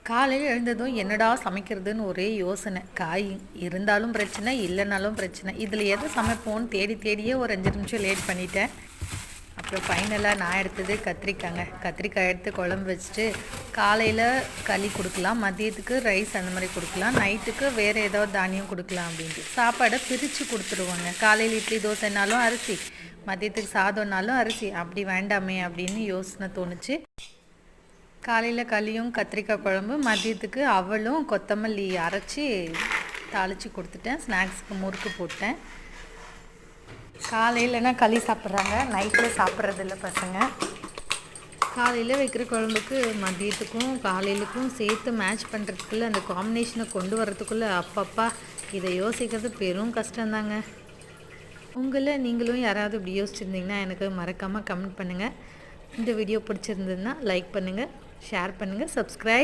காலையில் எழுந்ததும் என்னடா சமைக்கிறதுன்னு ஒரே யோசனை. காய் இருந்தாலும் பிரச்சனை, இல்லைனாலும் பிரச்சனை. இதில் எதை சமைப்போன்னு தேடி தேடியே ஒரு 5 நிமிஷம் லேட் பண்ணிட்டேன். அப்புறம் ஃபைனலாக நான் எடுத்தது கத்திரிக்காய்ங்க. கத்திரிக்காய் எடுத்து குழம்பு வச்சுட்டு காலையில் களி கொடுக்கலாம், மதியத்துக்கு ரைஸ் அந்த மாதிரி கொடுக்கலாம், நைட்டுக்கு வேறு ஏதாவது தானியம் கொடுக்கலாம் அப்படின்ட்டு சாப்பாடை பிரித்து கொடுத்துருவாங்க. காலையில் இட்லி தோசைனாலும் அரிசி, மதியத்துக்கு சாதம்னாலும் அரிசி, அப்படி வேண்டாமே அப்படின்னு யோசனை தோணுச்சு. காலையில் களியும் கத்திரிக்காய் குழம்பு, மதியத்துக்கு அவளும் கொத்தமல்லி அரைச்சி தாளித்து கொடுத்துட்டேன். ஸ்நாக்ஸுக்கு முறுக்கு போட்டேன். காலையிலனா களி சாப்பிட்றாங்க, நைட்டில் சாப்பிட்றதில்ல பசங்க. காலையில் வைக்கிற குழம்புக்கு மதியத்துக்கும் காலையிலுக்கும் சேர்த்து மேட்ச் பண்ணுறதுக்குள்ளே, அந்த காம்பினேஷனை கொண்டு வர்றதுக்குள்ளே அப்பப்பா இதை யோசிக்கிறது பெரும் கஷ்டந்தாங்க. நீங்களும் யாராவது இப்படி யோசிச்சுருந்தீங்கன்னா எனக்கு மறக்காமல் கமெண்ட் பண்ணுங்கள். இந்த வீடியோ பிடிச்சிருந்ததுன்னா லைக் பண்ணுங்கள், ஷேர் பண்ணுங்கள், சப்ஸ்கிரைப்